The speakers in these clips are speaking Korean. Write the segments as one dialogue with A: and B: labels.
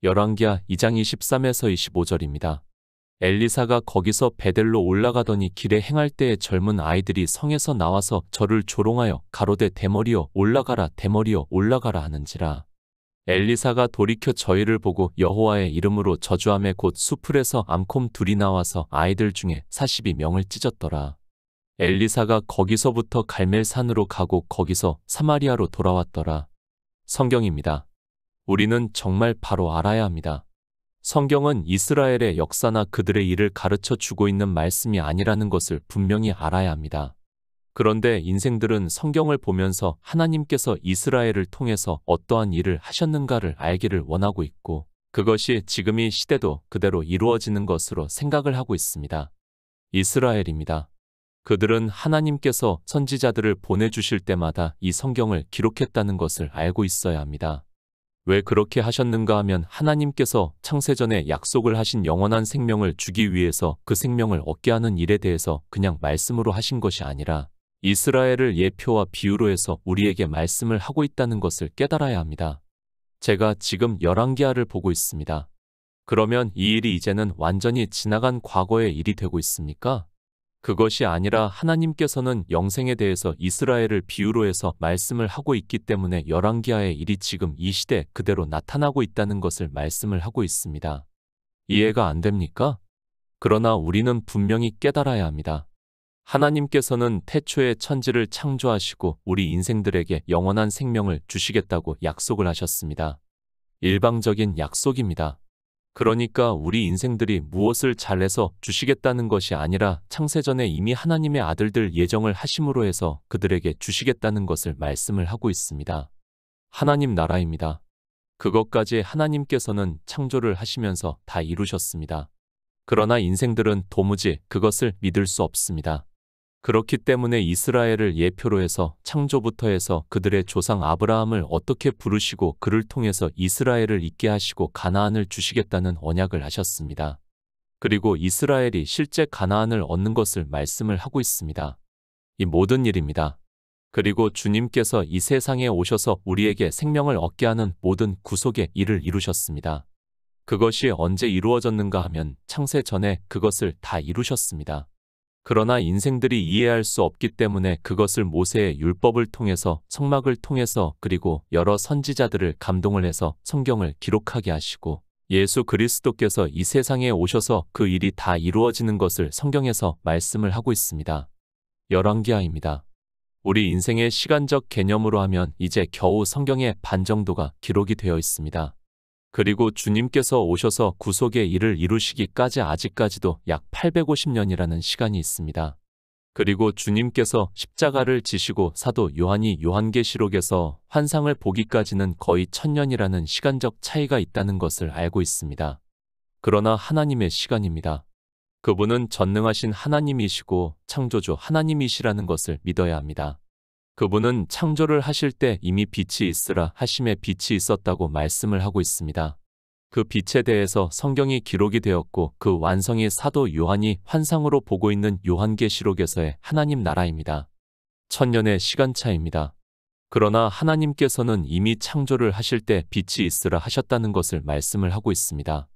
A: 열왕기하 2장 23에서 25절입니다. 엘리사가 거기서 베델로 올라가더니 길에 행할 때에 젊은 아이들이 성에서 나와서 저를 조롱하여 가로되 대머리여 올라가라 대머리여 올라가라 하는지라. 엘리사가 돌이켜 저희를 보고 여호와의 이름으로 저주하매 곧 수풀에서 암콤 둘이 나와서 아이들 중에 42명을 찢었더라. 엘리사가 거기서부터 갈멜산으로 가고 거기서 사마리아로 돌아왔더라. 성경입니다. 우리는 정말 바로 알아야 합니다. 성경은 이스라엘의 역사나 그들의 일을 가르쳐 주고 있는 말씀이 아니라는 것을 분명히 알아야 합니다. 그런데 인생들은 성경을 보면서 하나님께서 이스라엘을 통해서 어떠한 일을 하셨는가를 알기를 원하고 있고 그것이 지금 이 시대도 그대로 이루어지는 것으로 생각을 하고 있습니다. 이스라엘입니다. 그들은 하나님께서 선지자들을 보내주실 때마다 이 성경을 기록했다는 것을 알고 있어야 합니다. 왜 그렇게 하셨는가 하면 하나님께서 창세전에 약속을 하신 영원한 생명을 주기 위해서 그 생명을 얻게 하는 일에 대해서 그냥 말씀으로 하신 것이 아니라 이스라엘을 예표와 비유로 해서 우리에게 말씀을 하고 있다는 것을 깨달아야 합니다. 제가 지금 열왕기하를 보고 있습니다. 그러면 이 일이 이제는 완전히 지나간 과거의 일이 되고 있습니까? 그것이 아니라 하나님께서는 영생에 대해서 이스라엘을 비유로 해서 말씀을 하고 있기 때문에 열왕기하의 일이 지금 이 시대 그대로 나타나고 있다는 것을 말씀을 하고 있습니다. 이해가 안 됩니까? 그러나 우리는 분명히 깨달아야 합니다. 하나님께서는 태초에 천지를 창조하시고 우리 인생들에게 영원한 생명을 주시겠다고 약속을 하셨습니다. 일방적인 약속입니다. 그러니까 우리 인생들이 무엇을 잘해서 주시겠다는 것이 아니라 창세전에 이미 하나님의 아들들 예정을 하심으로 해서 그들에게 주시겠다는 것을 말씀을 하고 있습니다. 하나님 나라입니다. 그것까지 하나님께서는 창조를 하시면서 다 이루셨습니다. 그러나 인생들은 도무지 그것을 믿을 수 없습니다. 그렇기 때문에 이스라엘을 예표로 해서 창조부터 해서 그들의 조상 아브라함을 어떻게 부르시고 그를 통해서 이스라엘을 있게 하시고 가나안을 주시겠다는 언약을 하셨습니다. 그리고 이스라엘이 실제 가나안을 얻는 것을 말씀을 하고 있습니다. 이 모든 일입니다. 그리고 주님께서 이 세상에 오셔서 우리에게 생명을 얻게 하는 모든 구속의 일을 이루셨습니다. 그것이 언제 이루어졌는가 하면 창세 전에 그것을 다 이루셨습니다. 그러나 인생들이 이해할 수 없기 때문에 그것을 모세의 율법을 통해서 성막을 통해서 그리고 여러 선지자들을 감동을 해서 성경을 기록하게 하시고 예수 그리스도께서 이 세상에 오셔서 그 일이 다 이루어지는 것을 성경에서 말씀을 하고 있습니다. 열왕기하입니다. 우리 인생의 시간적 개념으로 하면 이제 겨우 성경의 반 정도가 기록이 되어 있습니다. 그리고 주님께서 오셔서 구속의 일을 이루시기까지 아직까지도 약 850년이라는 시간이 있습니다. 그리고 주님께서 십자가를 지시고 사도 요한이 요한계시록에서 환상을 보기까지는 거의 1000년이라는 시간적 차이가 있다는 것을 알고 있습니다. 그러나 하나님의 시간입니다. 그분은 전능하신 하나님이시고 창조주 하나님이시라는 것을 믿어야 합니다. 그분은 창조를 하실 때 이미 빛이 있으라 하심에 빛이 있었다고 말씀을 하고 있습니다. 그 빛에 대해서 성경이 기록이 되었고 그 완성이 사도 요한이 환상으로 보고 있는 요한계시록에서의 하나님 나라입니다. 1000년의 시간차입니다. 그러나 하나님께서는 이미 창조를 하실 때 빛이 있으라 하셨다는 것을 말씀을 하고 있습니다.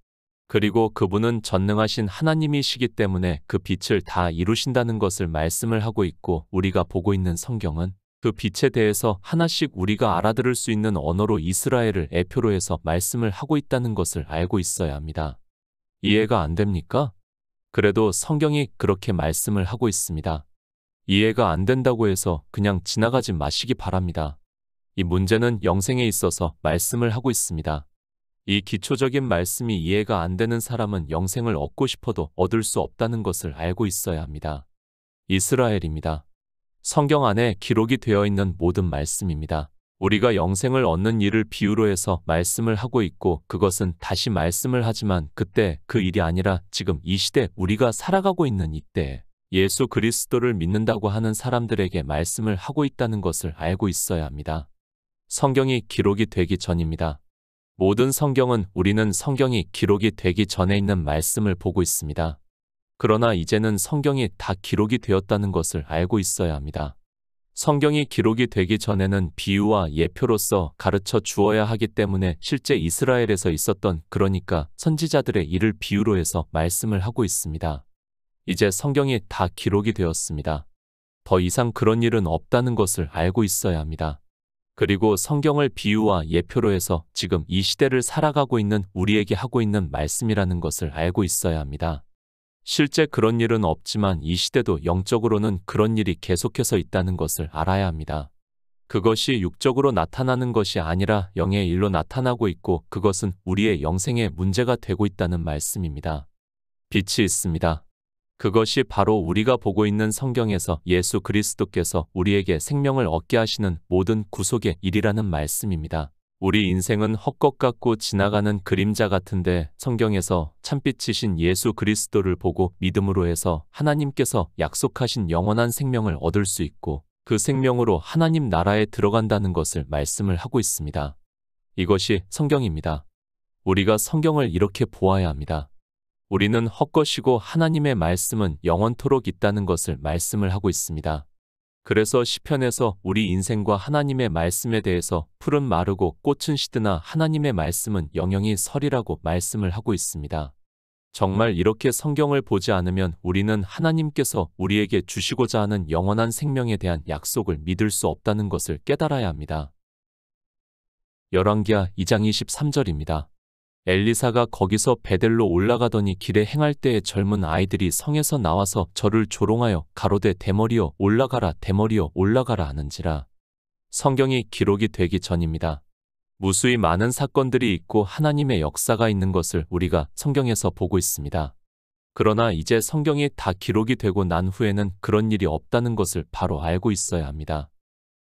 A: 그리고 그분은 전능하신 하나님이시기 때문에 그 빛을 다 이루신다는 것을 말씀을 하고 있고 우리가 보고 있는 성경은 그 빛에 대해서 하나씩 우리가 알아들을 수 있는 언어로 이스라엘을 예표로 해서 말씀을 하고 있다는 것을 알고 있어야 합니다. 이해가 안 됩니까? 그래도 성경이 그렇게 말씀을 하고 있습니다. 이해가 안 된다고 해서 그냥 지나가지 마시기 바랍니다. 이 문제는 영생에 있어서 말씀을 하고 있습니다. 이 기초적인 말씀이 이해가 안 되는 사람은 영생을 얻고 싶어도 얻을 수 없다는 것을 알고 있어야 합니다. 이스라엘입니다. 성경 안에 기록이 되어 있는 모든 말씀입니다. 우리가 영생을 얻는 일을 비유로 해서 말씀을 하고 있고 그것은 다시 말씀을 하지만 그때 그 일이 아니라 지금 이 시대 우리가 살아가고 있는 이때 예수 그리스도를 믿는다고 하는 사람들에게 말씀을 하고 있다는 것을 알고 있어야 합니다. 성경이 기록이 되기 전입니다. 모든 성경은 우리는 성경이 기록이 되기 전에 있는 말씀을 보고 있습니다. 그러나 이제는 성경이 다 기록이 되었다는 것을 알고 있어야 합니다. 성경이 기록이 되기 전에는 비유와 예표로서 가르쳐 주어야 하기 때문에 실제 이스라엘에서 있었던 그러니까 선지자들의 일을 비유로 해서 말씀을 하고 있습니다. 이제 성경이 다 기록이 되었습니다. 더 이상 그런 일은 없다는 것을 알고 있어야 합니다. 그리고 성경을 비유와 예표로 해서 지금 이 시대를 살아가고 있는 우리에게 하고 있는 말씀이라는 것을 알고 있어야 합니다. 실제 그런 일은 없지만 이 시대도 영적으로는 그런 일이 계속해서 있다는 것을 알아야 합니다. 그것이 육적으로 나타나는 것이 아니라 영의 일로 나타나고 있고 그것은 우리의 영생의 문제가 되고 있다는 말씀입니다. 빛이 있습니다. 그것이 바로 우리가 보고 있는 성경에서 예수 그리스도께서 우리에게 생명을 얻게 하시는 모든 구속의 일이라는 말씀입니다. 우리 인생은 헛것 같고 지나가는 그림자 같은데 성경에서 참빛이신 예수 그리스도를 보고 믿음으로 해서 하나님께서 약속하신 영원한 생명을 얻을 수 있고 그 생명으로 하나님 나라에 들어간다는 것을 말씀을 하고 있습니다. 이것이 성경입니다. 우리가 성경을 이렇게 보아야 합니다. 우리는 헛것이고 하나님의 말씀은 영원토록 있다는 것을 말씀을 하고 있습니다. 그래서 시편에서 우리 인생과 하나님의 말씀에 대해서 풀은 마르고 꽃은 시드나 하나님의 말씀은 영영이 설이라고 말씀을 하고 있습니다. 정말 이렇게 성경을 보지 않으면 우리는 하나님께서 우리에게 주시고자 하는 영원한 생명에 대한 약속을 믿을 수 없다는 것을 깨달아야 합니다. 열왕기하 2장 23절입니다. 엘리사가 거기서 베델로 올라가더니 길에 행할 때에 젊은 아이들이 성에서 나와서 저를 조롱하여 가로되 대머리여 올라가라 대머리여 올라가라 하는지라. 성경이 기록이 되기 전입니다. 무수히 많은 사건들이 있고 하나님의 역사가 있는 것을 우리가 성경에서 보고 있습니다. 그러나 이제 성경이 다 기록이 되고 난 후에는 그런 일이 없다는 것을 바로 알고 있어야 합니다.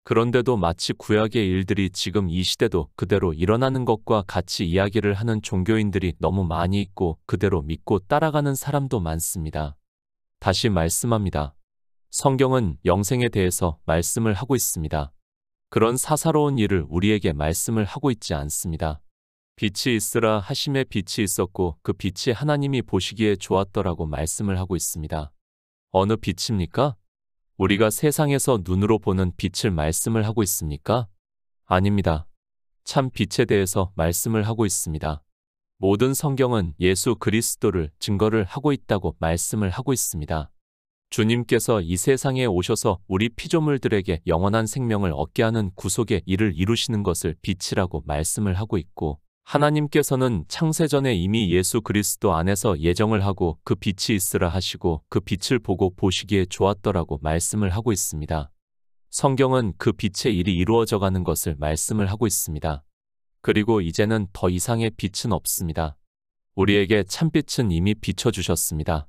A: 그런데도 마치 구약의 일들이 지금 이 시대도 그대로 일어나는 것과 같이 이야기를 하는 종교인들이 너무 많이 있고 그대로 믿고 따라가는 사람도 많습니다. 다시 말씀합니다. 성경은 영생에 대해서 말씀을 하고 있습니다. 그런 사사로운 일을 우리에게 말씀을 하고 있지 않습니다. 빛이 있으라 하심에 빛이 있었고 그 빛이 하나님이 보시기에 좋았더라고 말씀을 하고 있습니다. 어느 빛입니까? 우리가 세상에서 눈으로 보는 빛을 말씀을 하고 있습니까? 아닙니다. 참 빛에 대해서 말씀을 하고 있습니다. 모든 성경은 예수 그리스도를 증거를 하고 있다고 말씀을 하고 있습니다. 주님께서 이 세상에 오셔서 우리 피조물들에게 영원한 생명을 얻게 하는 구속의 일을 이루시는 것을 빛이라고 말씀을 하고 있고 하나님께서는 창세전에 이미 예수 그리스도 안에서 예정을 하고 그 빛이 있으라 하시고 그 빛을 보고 보시기에 좋았더라고 말씀을 하고 있습니다. 성경은 그 빛의 일이 이루어져 가는 것을 말씀을 하고 있습니다. 그리고 이제는 더 이상의 빛은 없습니다. 우리에게 참빛은 이미 비춰주셨습니다.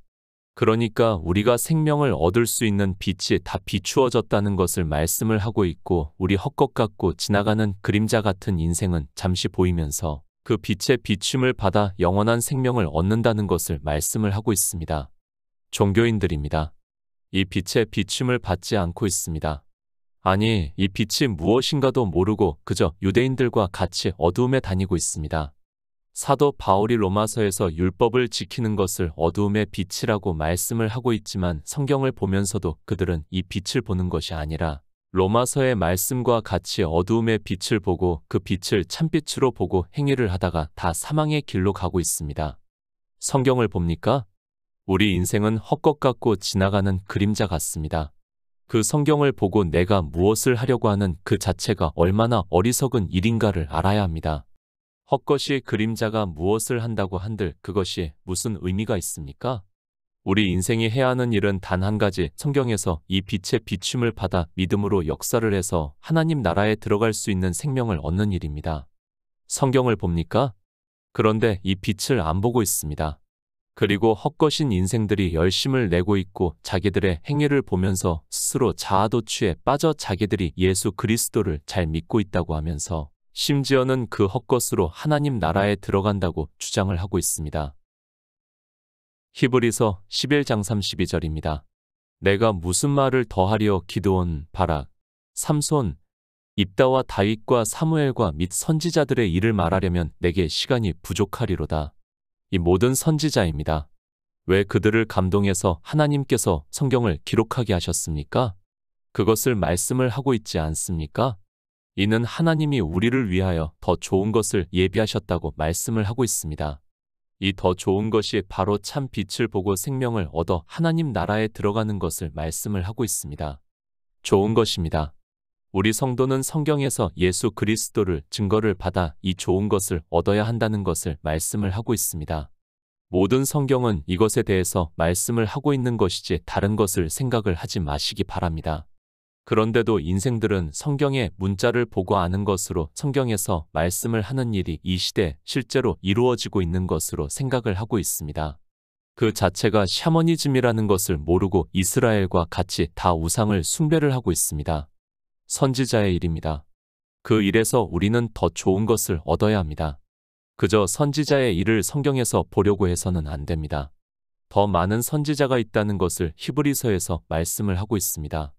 A: 그러니까 우리가 생명을 얻을 수 있는 빛이 다 비추어졌다는 것을 말씀을 하고 있고 우리 헛것 같고 지나가는 그림자 같은 인생은 잠시 보이면서 그 빛의 비춤을 받아 영원한 생명을 얻는다는 것을 말씀을 하고 있습니다. 종교인들입니다. 이 빛의 비춤을 받지 않고 있습니다. 아니, 이 빛이 무엇인가도 모르고 그저 유대인들과 같이 어두움에 다니고 있습니다. 사도 바울이 로마서에서 율법을 지키는 것을 어두움의 빛이라고 말씀을 하고 있지만 성경을 보면서도 그들은 이 빛을 보는 것이 아니라 로마서의 말씀과 같이 어두움의 빛을 보고 그 빛을 참빛으로 보고 행위를 하다가 다 사망의 길로 가고 있습니다. 성경을 봅니까? 우리 인생은 헛것 같고 지나가는 그림자 같습니다. 그 성경을 보고 내가 무엇을 하려고 하는 그 자체가 얼마나 어리석은 일인가를 알아야 합니다. 헛것이 그림자가 무엇을 한다고 한들 그것이 무슨 의미가 있습니까? 우리 인생이 해야 하는 일은 단 한 가지, 성경에서 이 빛의 비춤을 받아 믿음으로 역사를 해서 하나님 나라에 들어갈 수 있는 생명을 얻는 일입니다. 성경을 봅니까? 그런데 이 빛을 안 보고 있습니다. 그리고 헛것인 인생들이 열심을 내고 있고 자기들의 행위를 보면서 스스로 자아도취에 빠져 자기들이 예수 그리스도를 잘 믿고 있다고 하면서 심지어는 그 헛것으로 하나님 나라에 들어간다고 주장을 하고 있습니다. 히브리서 11장 32절입니다. 내가 무슨 말을 더하리요 기드온, 바락, 삼손, 입다와 다윗과 사무엘과 및 선지자들의 일을 말하려면 내게 시간이 부족하리로다. 이 모든 선지자입니다. 왜 그들을 감동해서 하나님께서 성경을 기록하게 하셨습니까? 그것을 말씀을 하고 있지 않습니까? 이는 하나님이 우리를 위하여 더 좋은 것을 예비하셨다고 말씀을 하고 있습니다. 이 더 좋은 것이 바로 참 빛을 보고 생명을 얻어 하나님 나라에 들어가는 것을 말씀을 하고 있습니다. 좋은 것입니다. 우리 성도는 성경에서 예수 그리스도를 증거를 받아 이 좋은 것을 얻어야 한다는 것을 말씀을 하고 있습니다. 모든 성경은 이것에 대해서 말씀을 하고 있는 것이지 다른 것을 생각을 하지 마시기 바랍니다. 그런데도 인생들은 성경의 문자를 보고 아는 것으로 성경에서 말씀을 하는 일이 이 시대 실제로 이루어지고 있는 것으로 생각을 하고 있습니다. 그 자체가 샤머니즘이라는 것을 모르고 이스라엘과 같이 다 우상을 숭배를 하고 있습니다. 선지자의 일입니다. 그 일에서 우리는 더 좋은 것을 얻어야 합니다. 그저 선지자의 일을 성경에서 보려고 해서는 안 됩니다. 더 많은 선지자가 있다는 것을 히브리서에서 말씀을 하고 있습니다.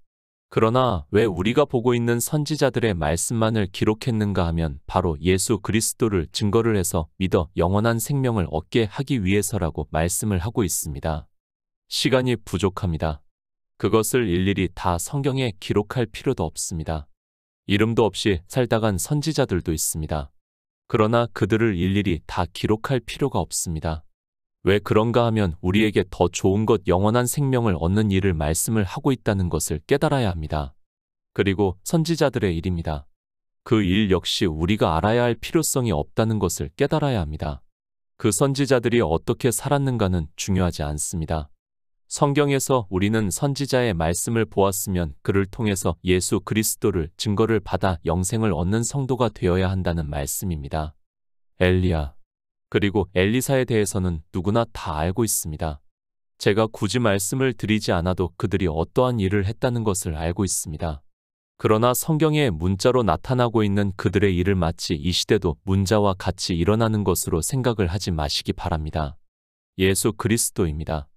A: 그러나 왜 우리가 보고 있는 선지자들의 말씀만을 기록했는가 하면 바로 예수 그리스도를 증거를 해서 믿어 영원한 생명을 얻게 하기 위해서라고 말씀을 하고 있습니다. 시간이 부족합니다. 그것을 일일이 다 성경에 기록할 필요도 없습니다. 이름도 없이 살다간 선지자들도 있습니다. 그러나 그들을 일일이 다 기록할 필요가 없습니다. 왜 그런가 하면 우리에게 더 좋은 것 영원한 생명을 얻는 일을 말씀을 하고 있다는 것을 깨달아야 합니다. 그리고 선지자들의 일입니다. 그 일 역시 우리가 알아야 할 필요성이 없다는 것을 깨달아야 합니다. 그 선지자들이 어떻게 살았는가는 중요하지 않습니다. 성경에서 우리는 선지자의 말씀을 보았으면 그를 통해서 예수 그리스도를 증거를 받아 영생을 얻는 성도가 되어야 한다는 말씀입니다. 엘리야, 그리고 엘리사에 대해서는 누구나 다 알고 있습니다. 제가 굳이 말씀을 드리지 않아도 그들이 어떠한 일을 했다는 것을 알고 있습니다. 그러나 성경에 문자로 나타나고 있는 그들의 일을 마치 이 시대도 문자와 같이 일어나는 것으로 생각을 하지 마시기 바랍니다. 예수 그리스도입니다.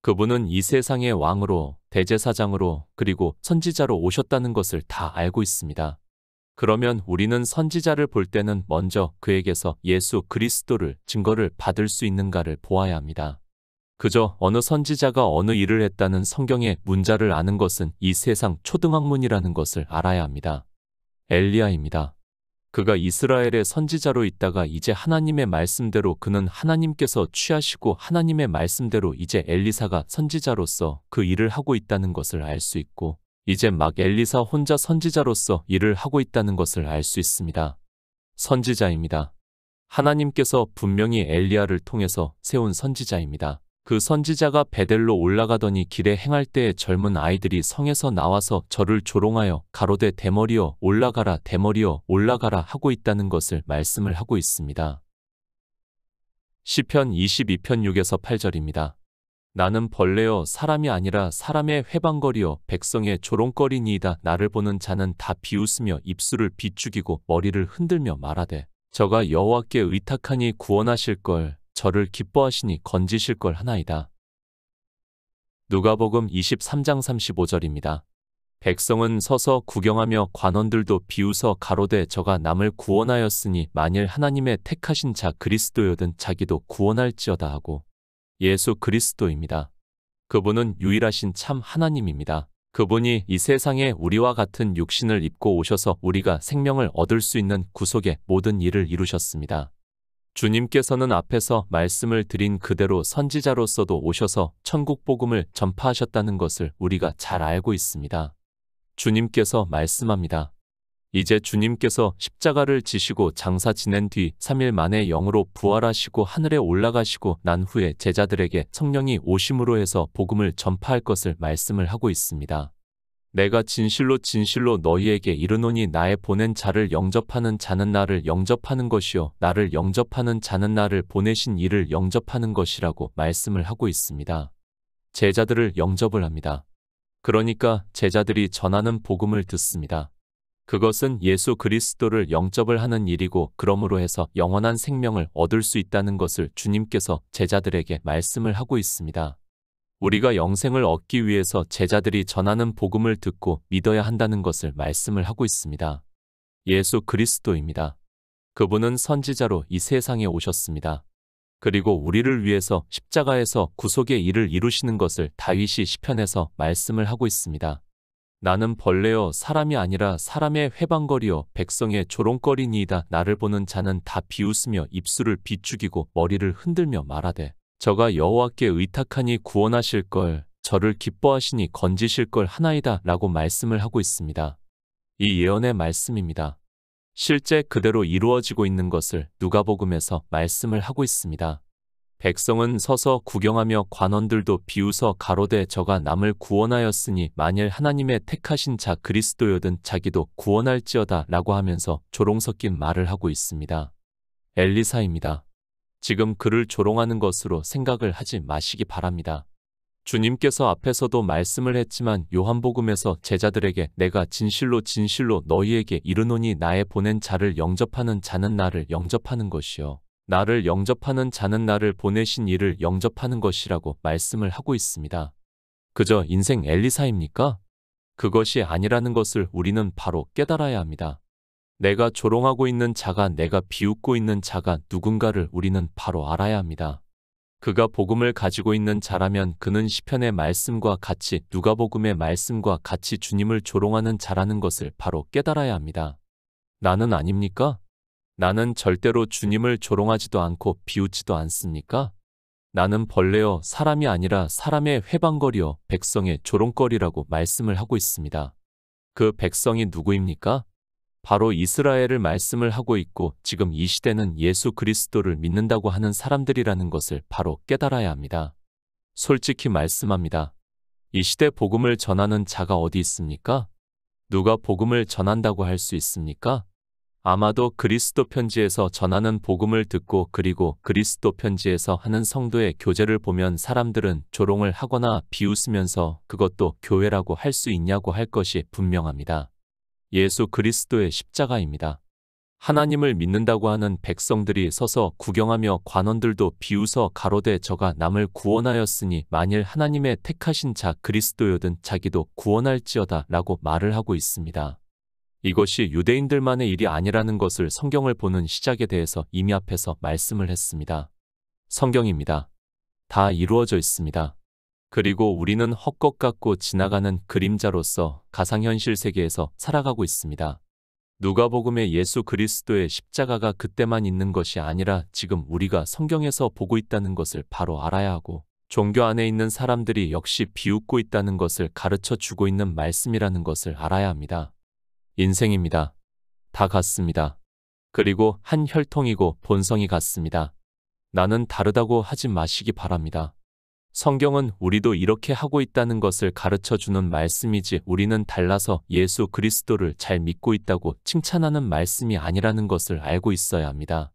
A: 그분은 이 세상의 왕으로, 대제사장으로, 그리고 선지자로 오셨다는 것을 다 알고 있습니다. 그러면 우리는 선지자를 볼 때는 먼저 그에게서 예수 그리스도를 증거를 받을 수 있는가를 보아야 합니다. 그저 어느 선지자가 어느 일을 했다는 성경의 문자를 아는 것은 이 세상 초등학문이라는 것을 알아야 합니다. 엘리야입니다. 그가 이스라엘의 선지자로 있다가 이제 하나님의 말씀대로 그는 하나님께서 취하시고 하나님의 말씀대로 이제 엘리사가 선지자로서 그 일을 하고 있다는 것을 알 수 있고 이제 막 엘리사 혼자 선지자로서 일을 하고 있다는 것을 알 수 있습니다. 선지자입니다. 하나님께서 분명히 엘리야를 통해서 세운 선지자입니다. 그 선지자가 베델로 올라가더니 길에 행할 때에 젊은 아이들이 성에서 나와서 저를 조롱하여 가로되 대머리여 올라가라 대머리여 올라가라 하고 있다는 것을 말씀을 하고 있습니다. 시편 22편 6에서 8절입니다. 나는 벌레여 사람이 아니라 사람의 회방거리여 백성의 조롱거리니이다. 나를 보는 자는 다 비웃으며 입술을 비죽이고 머리를 흔들며 말하되 저가 여호와께 의탁하니 구원하실 걸 저를 기뻐하시니 건지실 걸 하나이다. 누가복음 23장 35절입니다. 백성은 서서 구경하며 관원들도 비웃어 가로되 저가 남을 구원하였으니 만일 하나님의 택하신 자 그리스도여든 자기도 구원할지어다 하고 예수 그리스도입니다. 그분은 유일하신 참 하나님입니다. 그분이 이 세상에 우리와 같은 육신을 입고 오셔서 우리가 생명을 얻을 수 있는 구속의 모든 일을 이루셨습니다. 주님께서는 앞에서 말씀을 드린 그대로 선지자로서도 오셔서 천국 복음을 전파하셨다는 것을 우리가 잘 알고 있습니다. 주님께서 말씀합니다. 이제 주님께서 십자가를 지시고 장사 지낸 뒤 3일 만에 영으로 부활하시고 하늘에 올라가시고 난 후에 제자들에게 성령이 오심으로 해서 복음을 전파할 것을 말씀을 하고 있습니다. 내가 진실로 진실로 너희에게 이르노니 나의 보낸 자를 영접하는 자는 나를 영접하는 것이요 나를 영접하는 자는 나를 보내신 이를 영접하는 것이라고 말씀을 하고 있습니다. 제자들을 영접을 합니다. 그러니까 제자들이 전하는 복음을 듣습니다. 그것은 예수 그리스도를 영접을 하는 일이고 그러므로 해서 영원한 생명을 얻을 수 있다는 것을 주님께서 제자들에게 말씀을 하고 있습니다. 우리가 영생을 얻기 위해서 제자들이 전하는 복음을 듣고 믿어야 한다는 것을 말씀을 하고 있습니다. 예수 그리스도입니다. 그분은 선지자로 이 세상에 오셨습니다. 그리고 우리를 위해서 십자가에서 구속의 일을 이루시는 것을 다윗이 시편에서 말씀을 하고 있습니다. 나는 벌레여 사람이 아니라 사람의 회방거리여 백성의 조롱거리니이다. 나를 보는 자는 다 비웃으며 입술을 비죽이고 머리를 흔들며 말하되 저가 여호와께 의탁하니 구원하실 걸 저를 기뻐하시니 건지실 걸 하나이다 라고 말씀을 하고 있습니다. 이 예언의 말씀입니다. 실제 그대로 이루어지고 있는 것을 누가복음에서 말씀을 하고 있습니다. 백성은 서서 구경하며 관원들도 비웃어 가로되 저가 남을 구원하였으니 만일 하나님의 택하신 자 그리스도여든 자기도 구원할지어다 라고 하면서 조롱 섞인 말을 하고 있습니다. 엘리사입니다. 지금 그를 조롱하는 것으로 생각을 하지 마시기 바랍니다. 주님께서 앞에서도 말씀을 했지만 요한복음에서 제자들에게 내가 진실로 진실로 너희에게 이르노니 나의 보낸 자를 영접하는 자는 나를 영접하는 것이요 나를 영접하는 자는 나를 보내신 이를 영접하는 것이라고 말씀을 하고 있습니다. 그저 인생 엘리사입니까? 그것이 아니라는 것을 우리는 바로 깨달아야 합니다. 내가 조롱하고 있는 자가 내가 비웃고 있는 자가 누군가를 우리는 바로 알아야 합니다. 그가 복음을 가지고 있는 자라면 그는 시편의 말씀과 같이 누가복음의 말씀과 같이 주님을 조롱하는 자라는 것을 바로 깨달아야 합니다. 나는 아닙니까? 나는 절대로 주님을 조롱하지도 않고 비웃지도 않습니까? 나는 벌레여 사람이 아니라 사람의 회방거리여 백성의 조롱거리라고 말씀을 하고 있습니다. 그 백성이 누구입니까? 바로 이스라엘을 말씀을 하고 있고 지금 이 시대는 예수 그리스도를 믿는다고 하는 사람들이라는 것을 바로 깨달아야 합니다. 솔직히 말씀합니다. 이 시대 복음을 전하는 자가 어디 있습니까? 누가 복음을 전한다고 할 수 있습니까? 아마도 그리스도 편지에서 전하는 복음을 듣고 그리고 그리스도 편지에서 하는 성도의 교제를 보면 사람들은 조롱을 하거나 비웃으면서 그것도 교회라고 할 수 있냐고 할 것이 분명합니다. 예수 그리스도의 십자가입니다. 하나님을 믿는다고 하는 백성들이 서서 구경하며 관원들도 비웃어 가로되 저가 남을 구원하였으니 만일 하나님의 택하신 자 그리스도여든 자기도 구원할지어다 라고 말을 하고 있습니다. 이것이 유대인들만의 일이 아니라는 것을 성경을 보는 시작에 대해서 이미 앞에서 말씀을 했습니다. 성경입니다. 다 이루어져 있습니다. 그리고 우리는 헛것 같고 지나가는 그림자로서 가상현실 세계에서 살아가고 있습니다. 누가복음의 예수 그리스도의 십자가가 그때만 있는 것이 아니라 지금 우리가 성경에서 보고 있다는 것을 바로 알아야 하고 종교 안에 있는 사람들이 역시 비웃고 있다는 것을 가르쳐 주고 있는 말씀이라는 것을 알아야 합니다. 인생입니다. 다 같습니다. 그리고 한 혈통이고 본성이 같습니다. 나는 다르다고 하지 마시기 바랍니다. 성경은 우리도 이렇게 하고 있다는 것을 가르쳐 주는 말씀이지 우리는 달라서 예수 그리스도를 잘 믿고 있다고 칭찬하는 말씀이 아니라는 것을 알고 있어야 합니다.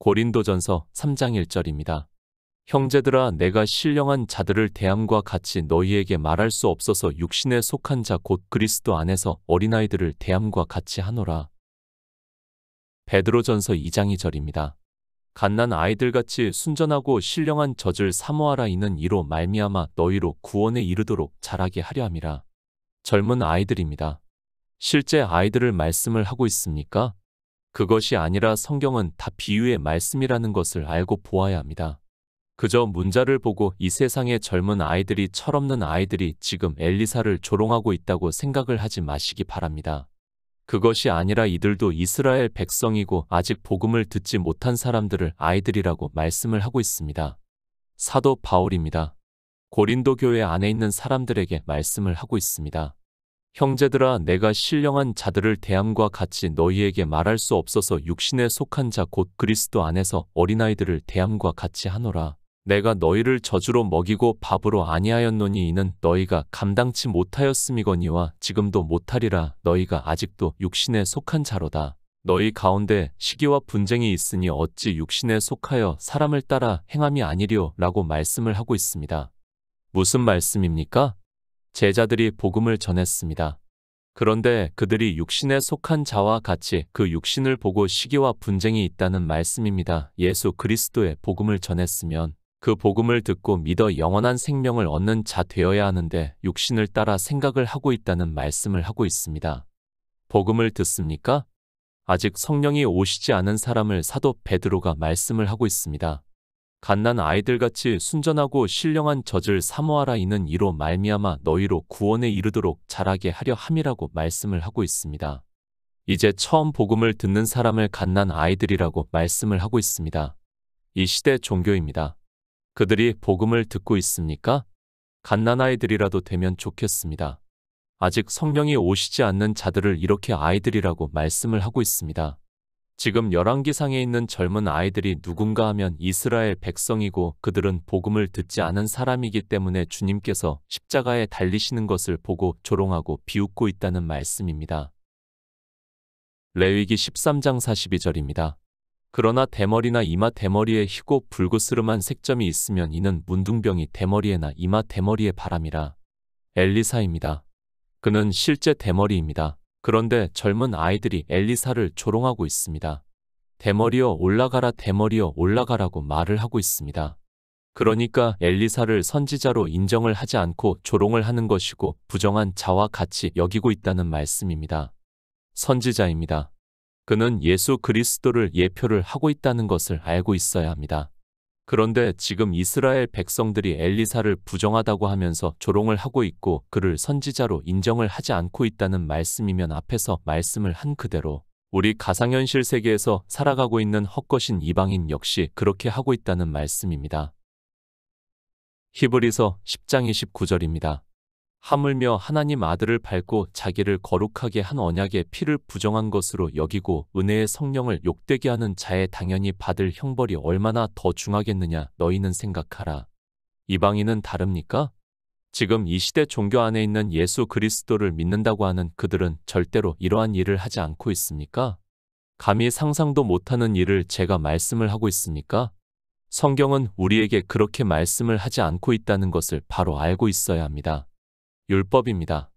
A: 고린도전서 3장 1절입니다. 형제들아 내가 신령한 자들을 대함과 같이 너희에게 말할 수 없어서 육신에 속한 자 곧 그리스도 안에서 어린아이들을 대함과 같이 하노라. 베드로전서 2장 2절입니다. 갓난 아이들같이 순전하고 신령한 젖을 사모하라 이는 이로 말미암아 너희로 구원에 이르도록 자라게 하려 함이라. 젊은 아이들입니다. 실제 아이들을 말씀을 하고 있습니까? 그것이 아니라 성경은 다 비유의 말씀이라는 것을 알고 보아야 합니다. 그저 문자를 보고 이 세상의 젊은 아이들이 철없는 아이들이 지금 엘리사를 조롱하고 있다고 생각을 하지 마시기 바랍니다. 그것이 아니라 이들도 이스라엘 백성이고 아직 복음을 듣지 못한 사람들을 아이들이라고 말씀을 하고 있습니다. 사도 바울입니다. 고린도 교회 안에 있는 사람들에게 말씀을 하고 있습니다. 형제들아 내가 신령한 자들을 대함과 같이 너희에게 말할 수 없어서 육신에 속한 자 곧 그리스도 안에서 어린아이들을 대함과 같이 하노라. 내가 너희를 젖으로 먹이고 밥으로 아니하였노니 이는 너희가 감당치 못하였음이거니와 지금도 못하리라. 너희가 아직도 육신에 속한 자로다. 너희 가운데 시기와 분쟁이 있으니 어찌 육신에 속하여 사람을 따라 행함이 아니리요 라고 말씀을 하고 있습니다. 무슨 말씀입니까? 제자들이 복음을 전했습니다. 그런데 그들이 육신에 속한 자와 같이 그 육신을 보고 시기와 분쟁이 있다는 말씀입니다. 예수 그리스도의 복음을 전했으면 그 복음을 듣고 믿어 영원한 생명을 얻는 자 되어야 하는데 육신을 따라 생각을 하고 있다는 말씀을 하고 있습니다. 복음을 듣습니까? 아직 성령이 오시지 않은 사람을 사도 베드로가 말씀을 하고 있습니다. 갓난 아이들같이 순전하고 신령한 젖을 사모하라. 이는 이로 말미암아 너희로 구원에 이르도록 자라게 하려 함이라고 말씀을 하고 있습니다. 이제 처음 복음을 듣는 사람을 갓난 아이들이라고 말씀을 하고 있습니다. 이 시대 종교입니다. 그들이 복음을 듣고 있습니까? 갓난 아이들이라도 되면 좋겠습니다. 아직 성령이 오시지 않는 자들을 이렇게 아이들이라고 말씀을 하고 있습니다. 지금 열왕기상에 있는 젊은 아이들이 누군가 하면 이스라엘 백성이고 그들은 복음을 듣지 않은 사람이기 때문에 주님께서 십자가에 달리시는 것을 보고 조롱하고 비웃고 있다는 말씀입니다. 레위기 13장 42절입니다. 그러나 대머리나 이마 대머리에 희고 불그스름한 색점이 있으면 이는 문둥병이 대머리에나 이마 대머리에 바람이라. 엘리사입니다. 그는 실제 대머리입니다. 그런데 젊은 아이들이 엘리사를 조롱하고 있습니다. 대머리여 올라가라, 대머리여 올라가라고 말을 하고 있습니다. 그러니까 엘리사를 선지자로 인정을 하지 않고 조롱을 하는 것이고 부정한 자와 같이 여기고 있다는 말씀입니다. 선지자입니다. 그는 예수 그리스도를 예표를 하고 있다는 것을 알고 있어야 합니다. 그런데 지금 이스라엘 백성들이 엘리사를 부정하다고 하면서 조롱을 하고 있고 그를 선지자로 인정을 하지 않고 있다는 말씀이면 앞에서 말씀을 한 그대로 우리 가상현실 세계에서 살아가고 있는 헛것인 이방인 역시 그렇게 하고 있다는 말씀입니다. 히브리서 10장 29절입니다. 하물며 하나님 아들을 밟고 자기를 거룩하게 한 언약의 피를 부정한 것으로 여기고 은혜의 성령을 욕되게 하는 자의 당연히 받을 형벌이 얼마나 더 중하겠느냐 너희는 생각하라. 이방인은 다릅니까? 지금 이 시대 종교 안에 있는 예수 그리스도를 믿는다고 하는 그들은 절대로 이러한 일을 하지 않고 있습니까? 감히 상상도 못하는 일을 제가 말씀을 하고 있습니까? 성경은 우리에게 그렇게 말씀을 하지 않고 있다는 것을 바로 알고 있어야 합니다. 율법입니다.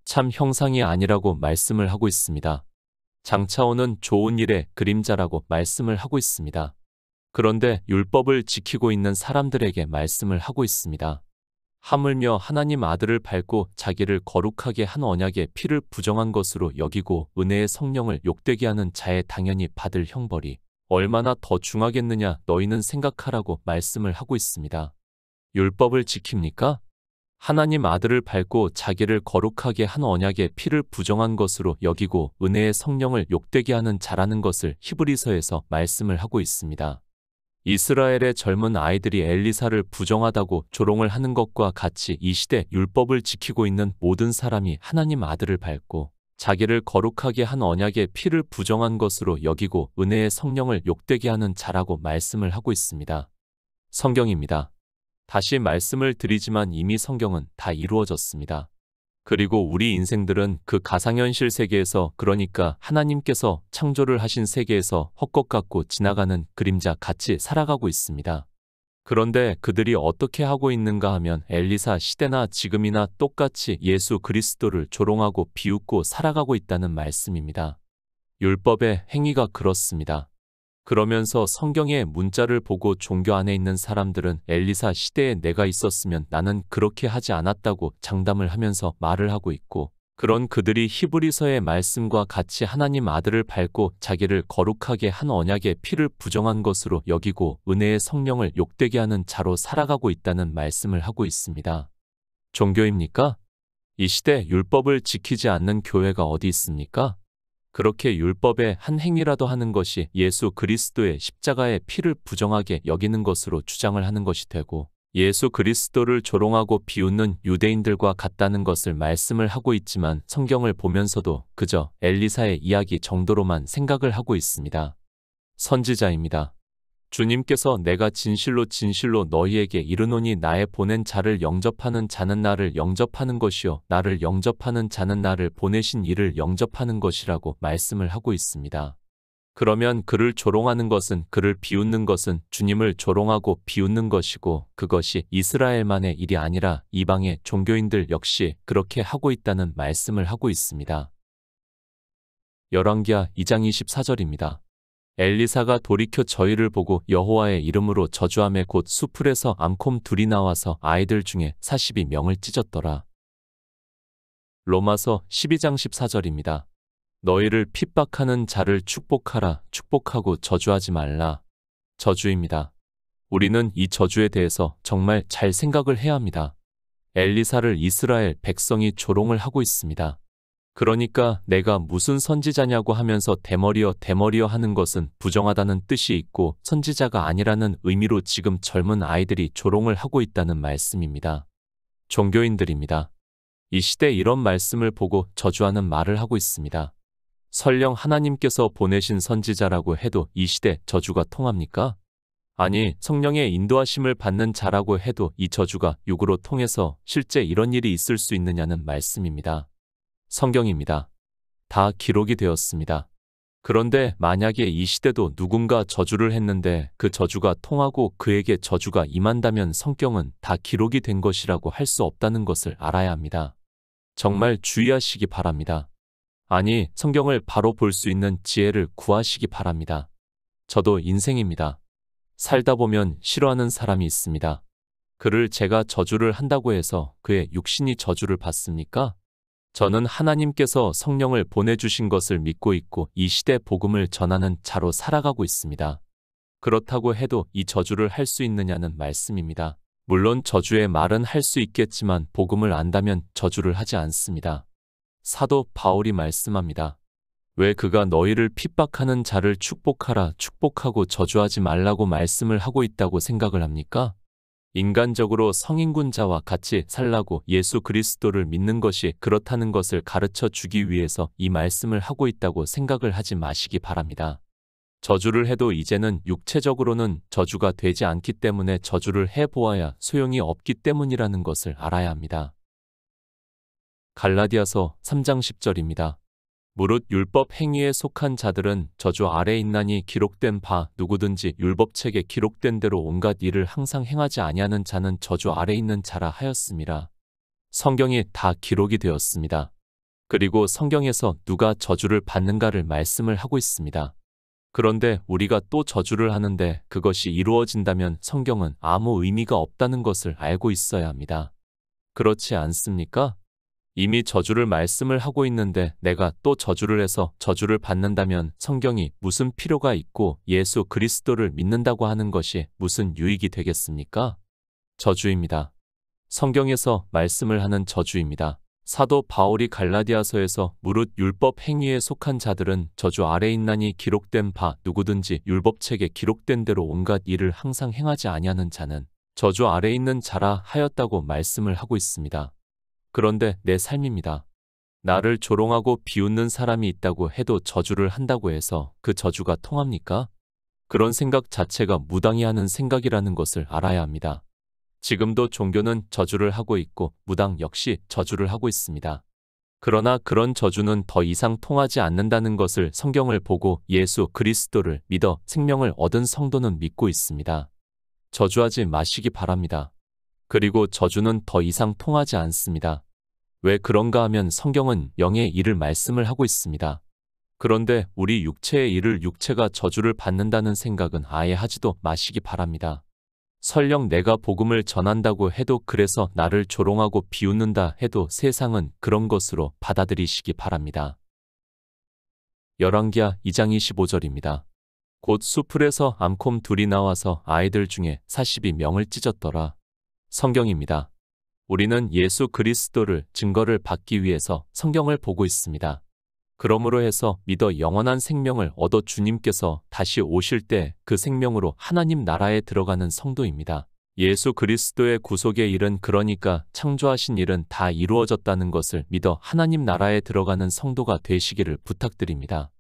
A: 참 형상이 아니라고 말씀을 하고 있습니다. 장차오는 좋은 일의 그림자라고 말씀을 하고 있습니다. 그런데 율법을 지키고 있는 사람들에게 말씀을 하고 있습니다. 하물며 하나님 아들을 밟고 자기를 거룩하게 한 언약의 피를 부정한 것으로 여기고 은혜의 성령을 욕되게 하는 자의 당연히 받을 형벌이 얼마나 더 중하겠느냐 너희는 생각하라고 말씀을 하고 있습니다. 율법을 지킵니까? 하나님 아들을 밟고 자기를 거룩하게 한 언약의 피를 부정한 것으로 여기고 은혜의 성령을 욕되게 하는 자라는 것을 히브리서에서 말씀을 하고 있습니다. 이스라엘의 젊은 아이들이 엘리사를 부정하다고 조롱을 하는 것과 같이 이 시대 율법을 지키고 있는 모든 사람이 하나님 아들을 밟고 자기를 거룩하게 한 언약의 피를 부정한 것으로 여기고 은혜의 성령을 욕되게 하는 자라고 말씀을 하고 있습니다. 성경입니다. 다시 말씀을 드리지만 이미 성경은 다 이루어졌습니다. 그리고 우리 인생들은 그 가상현실 세계에서 그러니까 하나님께서 창조를 하신 세계에서 헛것 같고 지나가는 그림자 같이 살아가고 있습니다. 그런데 그들이 어떻게 하고 있는가 하면 엘리사 시대나 지금이나 똑같이 예수 그리스도를 조롱하고 비웃고 살아가고 있다는 말씀입니다. 율법의 행위가 그렇습니다. 그러면서 성경의 문자를 보고 종교 안에 있는 사람들은 엘리사 시대에 내가 있었으면 나는 그렇게 하지 않았다고 장담을 하면서 말을 하고 있고 그런 그들이 히브리서의 말씀과 같이 하나님 아들을 밟고 자기를 거룩하게 한 언약의 피를 부정한 것으로 여기고 은혜의 성령을 욕되게 하는 자로 살아가고 있다는 말씀을 하고 있습니다. 종교입니까? 이 시대 율법을 지키지 않는 교회가 어디 있습니까? 그렇게 율법의 한 행위라도 하는 것이 예수 그리스도의 십자가의 피를 부정하게 여기는 것으로 주장을 하는 것이 되고 예수 그리스도를 조롱하고 비웃는 유대인들과 같다는 것을 말씀을 하고 있지만 성경을 보면서도 그저 엘리사의 이야기 정도로만 생각을 하고 있습니다. 선지자입니다. 주님께서 내가 진실로 진실로 너희에게 이르노니 나의 보낸 자를 영접하는 자는 나를 영접하는 것이요 나를 영접하는 자는 나를 보내신 이를 영접하는 것이라고 말씀을 하고 있습니다. 그러면 그를 조롱하는 것은 그를 비웃는 것은 주님을 조롱하고 비웃는 것이고 그것이 이스라엘만의 일이 아니라 이방의 종교인들 역시 그렇게 하고 있다는 말씀을 하고 있습니다. 열왕기하 2장 24절입니다. 엘리사가 돌이켜 저희를 보고 여호와의 이름으로 저주하매 곧 수풀에서 암콤 둘이 나와서 아이들 중에 42명을 찢었더라. 로마서 12장 14절입니다. 너희를 핍박하는 자를 축복하라. 축복하고 저주하지 말라. 저주입니다. 우리는 이 저주에 대해서 정말 잘 생각을 해야 합니다. 엘리사를 이스라엘 백성이 조롱을 하고 있습니다. 그러니까 내가 무슨 선지자냐고 하면서 대머리여 하는 것은 부정하다는 뜻이 있고 선지자가 아니라는 의미로 지금 젊은 아이들이 조롱을 하고 있다는 말씀입니다. 종교인들입니다. 이 시대 이런 말씀을 보고 저주하는 말을 하고 있습니다. 설령 하나님께서 보내신 선지자라고 해도 이 시대 저주가 통합니까? 아니, 성령의 인도하심을 받는 자라고 해도 이 저주가 육으로 통해서 실제 이런 일이 있을 수 있느냐는 말씀입니다. 성경입니다. 다 기록이 되었습니다. 그런데 만약에 이 시대도 누군가 저주를 했는데 그 저주가 통하고 그에게 저주가 임한다면 성경은 다 기록이 된 것이라고 할 수 없다는 것을 알아야 합니다. 정말 주의하시기 바랍니다. 아니, 성경을 바로 볼 수 있는 지혜를 구하시기 바랍니다. 저도 인생입니다. 살다 보면 싫어하는 사람이 있습니다. 그를 제가 저주를 한다고 해서 그의 육신이 저주를 받습니까? 저는 하나님께서 성령을 보내주신 것을 믿고 있고 이 시대 복음을 전하는 자로 살아가고 있습니다. 그렇다고 해도 이 저주를 할 수 있느냐는 말씀입니다. 물론 저주의 말은 할 수 있겠지만 복음을 안다면 저주를 하지 않습니다. 사도 바울이 말씀합니다. 왜 그가 너희를 핍박하는 자를 축복하고 저주하지 말라고 말씀을 하고 있다고 생각을 합니까? 인간적으로 성인군자와 같이 살라고 예수 그리스도를 믿는 것이 그렇다는 것을 가르쳐 주기 위해서 이 말씀을 하고 있다고 생각을 하지 마시기 바랍니다. 저주를 해도 이제는 육체적으로는 저주가 되지 않기 때문에 저주를 해보아야 소용이 없기 때문이라는 것을 알아야 합니다. 갈라디아서 3장 10절입니다. 무릇 율법 행위에 속한 자들은 저주 아래 있나니 기록된 바 누구든지 율법책에 기록된 대로 온갖 일을 항상 행하지 아니하는 자는 저주 아래 있는 자라 하였습니다. 성경이 다 기록이 되었습니다. 그리고 성경에서 누가 저주를 받는가를 말씀을 하고 있습니다. 그런데 우리가 또 저주를 하는데 그것이 이루어진다면 성경은 아무 의미가 없다는 것을 알고 있어야 합니다. 그렇지 않습니까? 이미 저주를 말씀을 하고 있는데 내가 또 저주를 해서 저주를 받는다면 성경이 무슨 필요가 있고 예수 그리스도를 믿는다고 하는 것이 무슨 유익이 되겠습니까? 저주입니다. 성경에서 말씀을 하는 저주입니다. 사도 바울이 갈라디아서에서 무릇 율법 행위에 속한 자들은 저주 아래 있나니 기록된 바 누구든지 율법책에 기록된 대로 온갖 일을 항상 행하지 아니하는 자는 저주 아래 있는 자라 하였다고 말씀을 하고 있습니다. 그런데 내 삶입니다. 나를 조롱하고 비웃는 사람이 있다고 해도 저주를 한다고 해서 그 저주가 통합니까? 그런 생각 자체가 무당이 하는 생각이라는 것을 알아야 합니다. 지금도 종교는 저주를 하고 있고 무당 역시 저주를 하고 있습니다. 그러나 그런 저주는 더 이상 통하지 않는다는 것을 성경을 보고 예수 그리스도를 믿어 생명을 얻은 성도는 믿고 있습니다. 저주하지 마시기 바랍니다. 그리고 저주는 더 이상 통하지 않습니다. 왜 그런가 하면 성경은 영의 일을 말씀을 하고 있습니다. 그런데 우리 육체의 일을 육체가 저주를 받는다는 생각은 아예 하지도 마시기 바랍니다. 설령 내가 복음을 전한다고 해도 그래서 나를 조롱하고 비웃는다 해도 세상은 그런 것으로 받아들이시기 바랍니다. 열왕기하 2장 25절입니다. 곧 수풀에서 암콤 둘이 나와서 아이들 중에 42명을 찢었더라. 성경입니다. 우리는 예수 그리스도를 증거를 받기 위해서 성경을 보고 있습니다. 그러므로 해서 믿어 영원한 생명을 얻어 주님께서 다시 오실 때 그 생명으로 하나님 나라에 들어가는 성도입니다. 예수 그리스도의 구속의 일은 그러니까 창조하신 일은 다 이루어졌다는 것을 믿어 하나님 나라에 들어가는 성도가 되시기를 부탁드립니다.